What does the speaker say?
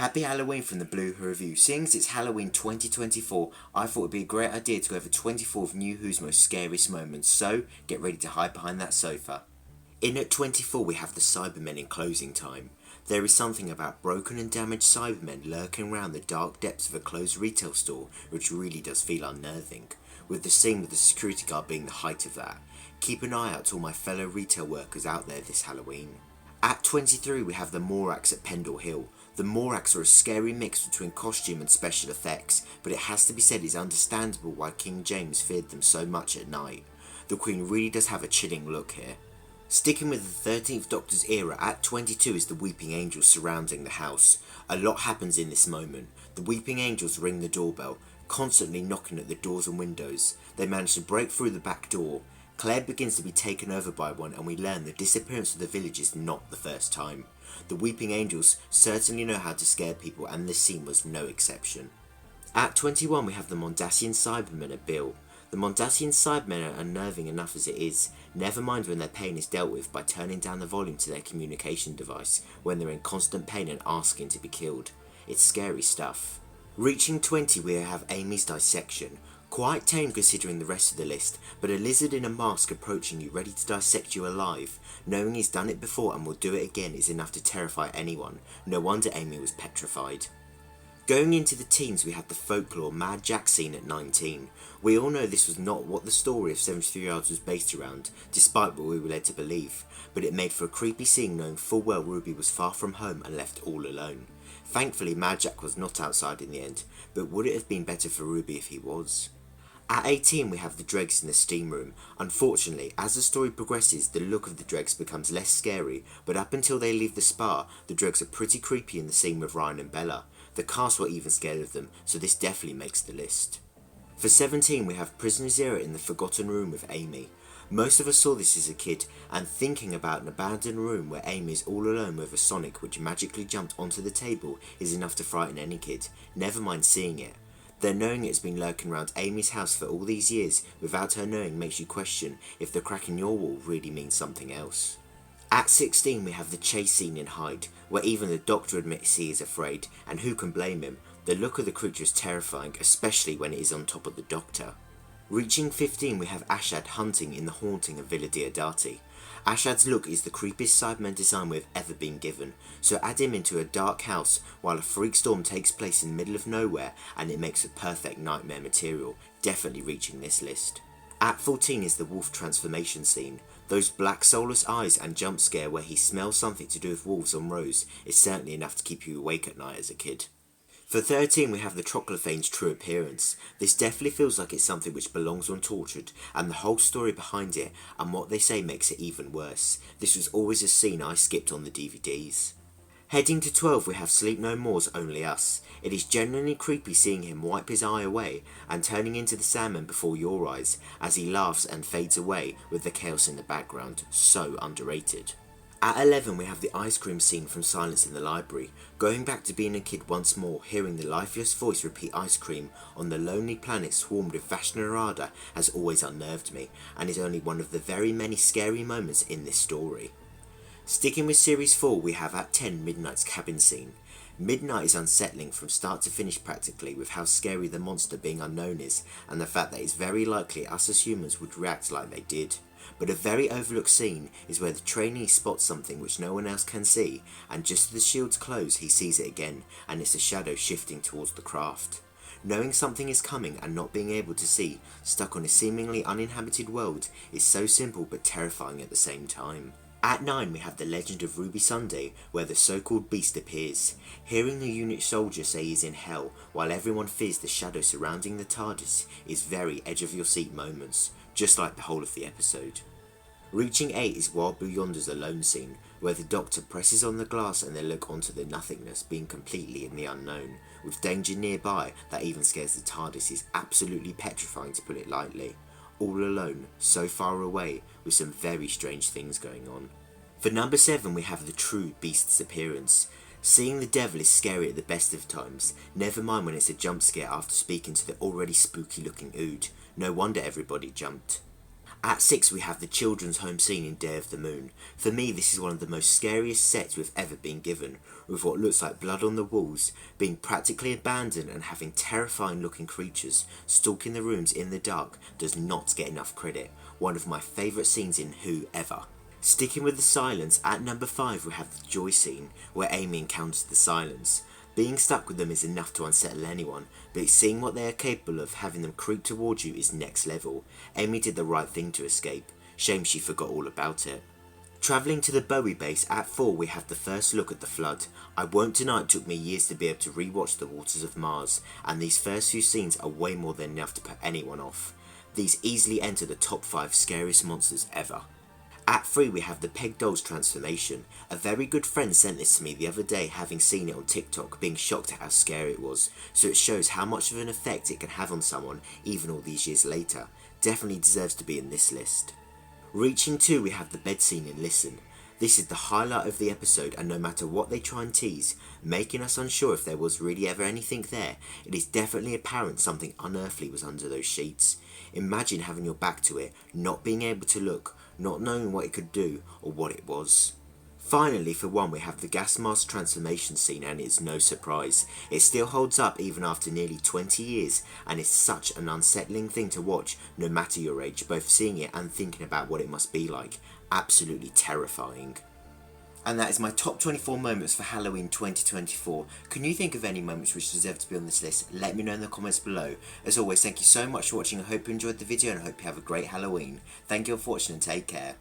Happy Halloween from the Blue Who Review. Seeing as it's Halloween 2024, I thought it would be a great idea to go over 24 of New Who's most scariest moments, so get ready to hide behind that sofa. In at 24 we have the Cybermen in closing time. There is something about broken and damaged Cybermen lurking around the dark depths of a closed retail store which really does feel unnerving, with the scene with the security guard being the height of that. Keep an eye out to all my fellow retail workers out there this Halloween. At 23 we have the Moraks at Pendle Hill. The Moraks are a scary mix between costume and special effects, but it has to be said it's understandable why King James feared them so much at night. The Queen really does have a chilling look here. Sticking with the 13th Doctor's era, at 22 is the Weeping Angels surrounding the house. A lot happens in this moment. The Weeping Angels ring the doorbell, constantly knocking at the doors and windows. They manage to break through the back door. Claire begins to be taken over by one, and we learn the disappearance of the village is not the first time. The Weeping Angels certainly know how to scare people, and this scene was no exception. At 21 we have the Mondasian Cybermen at Bill. The Mondasian Cybermen are unnerving enough as it is, never mind when their pain is dealt with by turning down the volume to their communication device when they're in constant pain and asking to be killed. It's scary stuff. Reaching 20 we have Amy's dissection. Quite tame considering the rest of the list, but a lizard in a mask approaching you ready to dissect you alive, knowing he's done it before and will do it again is enough to terrify anyone. No wonder Amy was petrified. Going into the teens we have the folklore Mad Jack scene at 19. We all know this was not what the story of 73 Yards was based around, despite what we were led to believe, but it made for a creepy scene knowing full well Ruby was far from home and left all alone. Thankfully Mad Jack was not outside in the end, but would it have been better for Ruby if he was? At 18 we have the dregs in the steam room. Unfortunately, as the story progresses, the look of the dregs becomes less scary, but up until they leave the spa, the dregs are pretty creepy in the scene with Ryan and Bella. The cast were even scared of them, so this definitely makes the list. For 17 we have Prisoner's Era in the Forgotten Room with Amy. Most of us saw this as a kid, and thinking about an abandoned room where Amy is all alone with a Sonic which magically jumped onto the table is enough to frighten any kid, never mind seeing it. Then knowing it's been lurking around Amy's house for all these years without her knowing makes you question if the crack in your wall really means something else. At 16 we have the chase scene in Hyde, where even the Doctor admits he is afraid, and who can blame him? The look of the creature is terrifying, especially when it is on top of the Doctor. Reaching 15 we have Ashad hunting in the haunting of Villa Diodati. Ashad's look is the creepiest Cyberman design we've ever been given, so add him into a dark house while a freak storm takes place in the middle of nowhere and it makes a perfect nightmare material, definitely reaching this list. At 14 is the wolf transformation scene. Those black soulless eyes and jump scare where he smells something to do with wolves on Rose is certainly enough to keep you awake at night as a kid. For 13 we have the Troclophane's true appearance. This definitely feels like it's something which belongs on Tortured, and the whole story behind it and what they say makes it even worse. This was always a scene I skipped on the DVDs. Heading to 12 we have Sleep No More's Only Us. It is genuinely creepy seeing him wipe his eye away and turning into the Sandman before your eyes as he laughs and fades away with the chaos in the background. So underrated. At 11 we have the ice cream scene from Silence in the Library. Going back to being a kid once more, hearing the lifeless voice repeat ice cream on the lonely planet swarmed with Vashnarada has always unnerved me, and is only one of the very many scary moments in this story. Sticking with series 4 we have at 10 Midnight's cabin scene. Midnight is unsettling from start to finish practically, with how scary the monster being unknown is, and the fact that it's very likely us as humans would react like they did. But a very overlooked scene is where the trainee spots something which no one else can see, and just as the shields close he sees it again, and it's a shadow shifting towards the craft. Knowing something is coming and not being able to see, stuck on a seemingly uninhabited world, is so simple but terrifying at the same time. At 9 we have the legend of Ruby Sunday, where the so-called beast appears. Hearing the unit soldier say he's in hell, while everyone fears the shadow surrounding the TARDIS, is very edge-of-your-seat moments, just like the whole of the episode. Reaching 8 is Wild Blue Yonder's alone scene, where the Doctor presses on the glass and they look onto the nothingness, being completely in the unknown. With danger nearby that even scares the TARDIS is absolutely petrifying, to put it lightly. All alone, so far away, with some very strange things going on. For number 7 we have the true beast's appearance. Seeing the devil is scary at the best of times, never mind when it's a jump scare after speaking to the already spooky looking Ood. No wonder everybody jumped. At 6 we have the children's home scene in Day of the Moon. For me this is one of the most scariest sets we've ever been given, with what looks like blood on the walls, being practically abandoned and having terrifying looking creatures stalking the rooms in the dark does not get enough credit. One of my favourite scenes in Who ever. Sticking with the silence, at number 5 we have the joy scene, where Amy encounters the silence. Being stuck with them is enough to unsettle anyone, but seeing what they are capable of having them creep towards you is next level. Amy did the right thing to escape. Shame she forgot all about it. Travelling to the Bowie base, at 4 we have the first look at the flood. I won't deny it took me years to be able to rewatch The Waters of Mars, and these first few scenes are way more than enough to put anyone off. These easily enter the top 5 scariest monsters ever. At 3 we have the Peg Doll's transformation. A very good friend sent this to me the other day, having seen it on TikTok, being shocked at how scary it was, so it shows how much of an effect it can have on someone even all these years later. Definitely deserves to be in this list. Reaching 2 we have the bed scene in Listen. This is the highlight of the episode, and no matter what they try and tease, making us unsure if there was really ever anything there, it is definitely apparent something unearthly was under those sheets. Imagine having your back to it, not being able to look, not knowing what it could do or what it was. Finally, for 1 we have the gas mask transformation scene, and it's no surprise. It still holds up even after nearly 20 years, and is such an unsettling thing to watch no matter your age, both seeing it and thinking about what it must be like. Absolutely terrifying. And that is my top 24 moments for Halloween 2024. Can you think of any moments which deserve to be on this list? Let me know in the comments below. As always, thank you so much for watching. I hope you enjoyed the video and I hope you have a great Halloween. Thank you all for watching and take care.